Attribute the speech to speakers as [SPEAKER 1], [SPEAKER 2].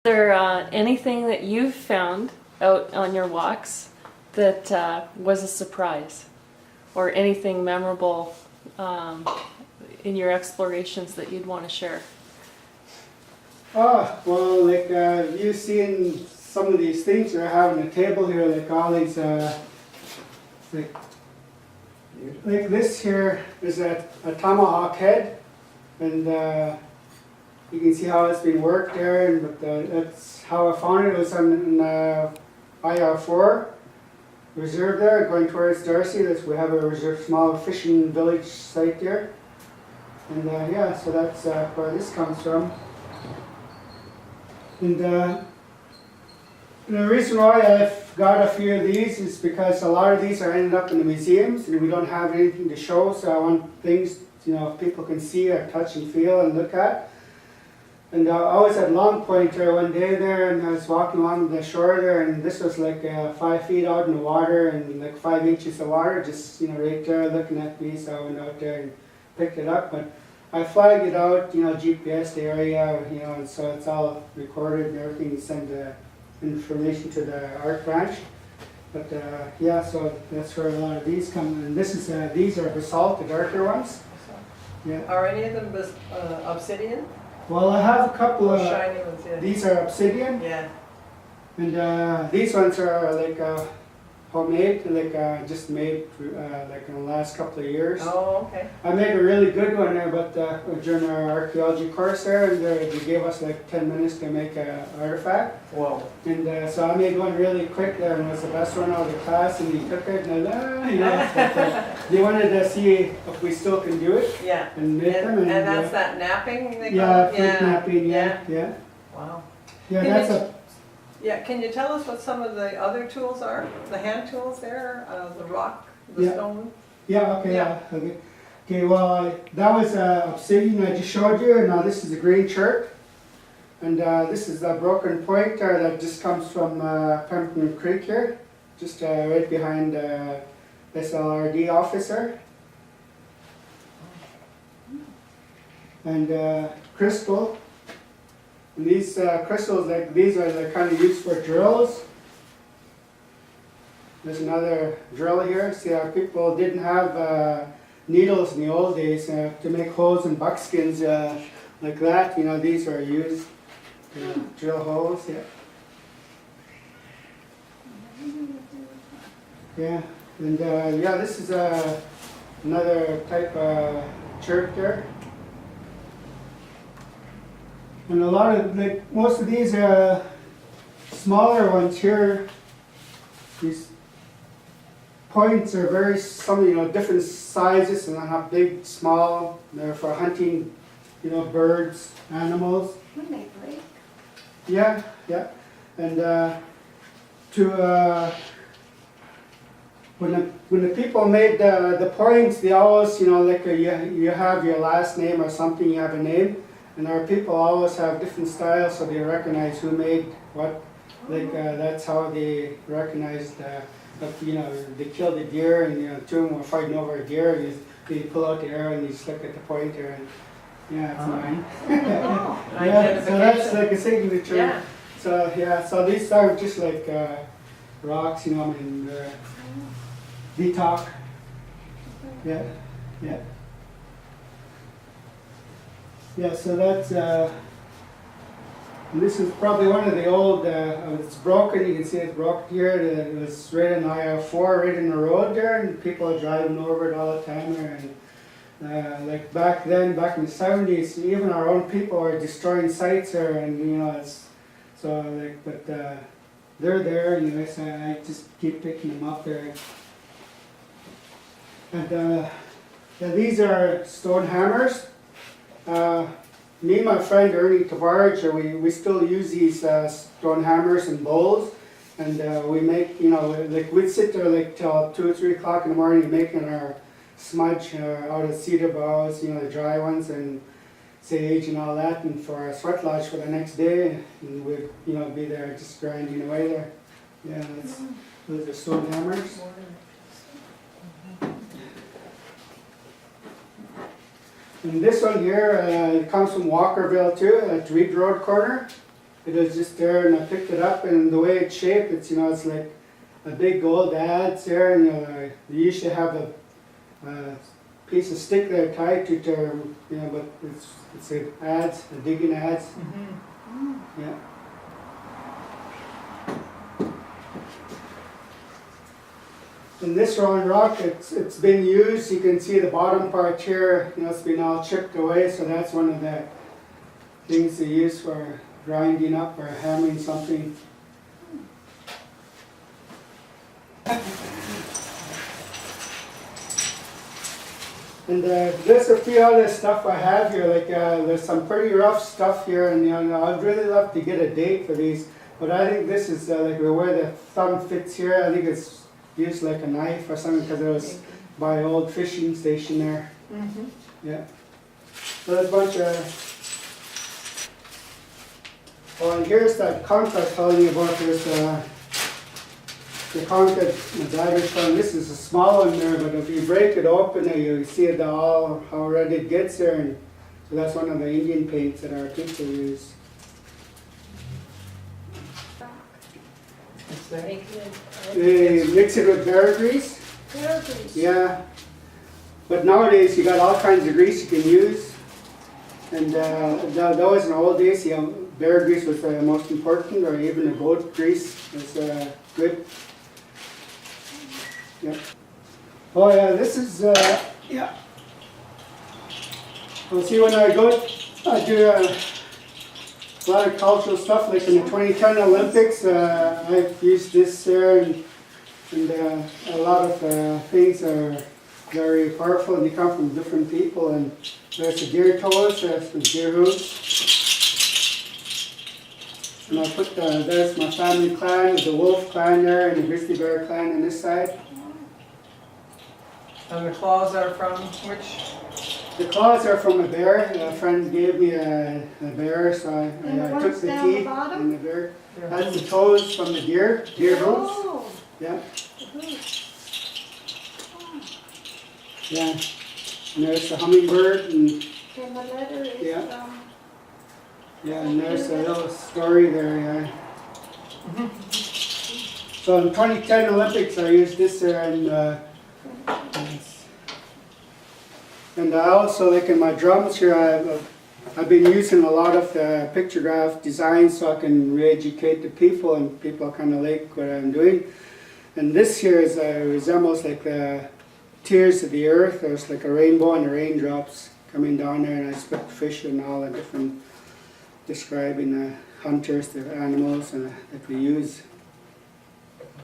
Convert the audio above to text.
[SPEAKER 1] there anything that you've found out on your walks that was a surprise, or anything memorable in your explorations that you'd want to share?
[SPEAKER 2] Oh, well, like you've seen some of these things I have on the table here, like all these, like this here is a tomahawk head, and you can see how it's been worked there, and but that's how I found it. It was on IR4 reserve there, going towards Darcy. We have a reserve, small fishing village site there, and yeah, so that's where this comes from. And the reason why I've got a few of these is because a lot of these are ended up in the museums, and we don't have anything to show. So I want things, people can see or touch and feel and look at. And I was at Long Point there one day there, and I was walking along the shore there, and this was like 5 feet out in the water, and like 5 inches of water, just right there looking at me. So I went out there and picked it up, but I flagged it out, GPS the area, and so it's all recorded and everything. You send the information to the art branch. But yeah, so that's where a lot of these come. And this is these are basalt, the darker ones. Yeah.
[SPEAKER 3] Are any of them obsidian?
[SPEAKER 2] Well, I have a couple of
[SPEAKER 3] shiny ones, yeah.
[SPEAKER 2] These are obsidian,
[SPEAKER 3] Yeah.
[SPEAKER 2] and these ones are like homemade, like just made like in the last couple of years.
[SPEAKER 3] Oh, okay.
[SPEAKER 2] I made a really good one there, but during our archaeology course there, and they gave us like 10 minutes to make an artifact.
[SPEAKER 3] Whoa.
[SPEAKER 2] And so I made one really quick there, and it was the best one out of the class, and he took it, and they wanted to see if we still can do it.
[SPEAKER 3] Yeah.
[SPEAKER 2] And make them.
[SPEAKER 3] And that's that napping they call
[SPEAKER 2] Yeah,
[SPEAKER 3] it?
[SPEAKER 2] fruit napping, yeah.
[SPEAKER 3] Wow.
[SPEAKER 2] Yeah,
[SPEAKER 3] Can
[SPEAKER 2] that's
[SPEAKER 3] you-
[SPEAKER 2] a...
[SPEAKER 3] Yeah, can you tell us what some of the other tools are? The hand tools there, the rock, the
[SPEAKER 2] Yeah.
[SPEAKER 3] stone?
[SPEAKER 2] Yeah, okay,
[SPEAKER 3] Yeah.
[SPEAKER 2] okay. Okay, well, that was obsidian I just showed you, and now this is a green chert. And this is a broken point that just comes from Pemberton Creek here, just right behind SLRD officer. And crystal. And these crystals, like these are kind of used for drills. There's another drill here. See how people didn't have needles in the old days to make holes in buckskins like that. These are used to drill holes. Yeah. Yeah, and yeah, this is another type of chert there. And a lot of, most of these smaller ones here, these points are different sizes, and they have big, small. They're for hunting, birds, animals.
[SPEAKER 4] When they break.
[SPEAKER 2] Yeah, yeah. And when the people made the points, they always, you have your last name or something, you have a name. And our people always have different styles, so they recognize who made what. That's how they recognized, they killed a deer, and two of them were fighting over a deer, and they pull out the arrow and you just look at the pointer, and yeah, it's mine. Yeah, so that's like a signature.
[SPEAKER 3] Yeah.
[SPEAKER 2] So yeah, so these are just like rocks, and detox. Yeah, yeah. Yeah, so that's, and this is probably one of the old, it's broken, you can see it's broken here, it was right in IR4, right in the road there, and people are driving over it all the time there, and like back then, back in the 70s, even our own people were destroying sites there, and it's, so but they're there anyway, so I just keep picking them up there. And yeah, these are stone hammers. Me and my friend Ernie Tavarge, we still use these stone hammers and bowls, and we make, we'd sit there till 2 or 3 o'clock in the morning making our smudge out of cedar boughs, the dry ones, and sage and all that, and for our sweat lodge for the next day, and we'd be there just grinding away there. Yeah, those are stone hammers. And this one here, it comes from Walkerville too, at Reed Road corner. it was just there, and I picked it up, and the way it's shaped, it's, you know, it's like a big gold adze there, and they usually have a piece of stick there tied to it, you know, but it's a adze, a digging adze. Yeah. And this round rock, it's been used. You can see the bottom part here, you know, it's been all chipped away, so that's one of the things they use for grinding up or hammering something. And there's a few other stuff I have here, like there's some pretty rough stuff here, and you know, I'd really love to get a date for these, but I think this is like where the thumb fits here. I think it's used like a knife or something, because it was by an old fishing station there. Yeah. So there's a bunch of... Oh, and here's that conch I was telling you about. There's the conch that my dad was telling. This is a small one there, but if you break it open, you see it all, how red it gets there. And so that's one of the Indian paints that our people use.
[SPEAKER 1] Very good.
[SPEAKER 2] They mix it with bear grease.
[SPEAKER 1] Bear grease.
[SPEAKER 2] Yeah. But nowadays you got all kinds of grease you can use. And that was in the old days, you know, bear grease was the most important, or even the goat grease was good. Yeah. Oh yeah, this is, yeah. Well, see, when I go, I do a lot of cultural stuff, like in the 2010 Olympics, I've used this there, and a lot of things are very powerful, and they come from different people. And there's the deer toes, there's the deer hooves. And I put there's my family clan, the wolf clan there, and the grizzly bear clan on this side.
[SPEAKER 3] And the claws are from which?
[SPEAKER 2] The claws are from a bear. A friend gave me a bear, so I took the teeth and the bear. That's the toes from the deer hooves. Yeah. Yeah. And there's the hummingbird, and
[SPEAKER 4] And the letter is
[SPEAKER 2] yeah. Yeah, and there's a little story there, yeah. So in 2010 Olympics, I used this there, and I also, like in my drums here, I've been using a lot of the pictograph design so I can re-educate the people, and people kind of like what I'm doing. And this here is resembles like the tears of the earth. There's like a rainbow and the raindrops coming down there, and I split the fish and all the different, describing the hunters, the animals that we use.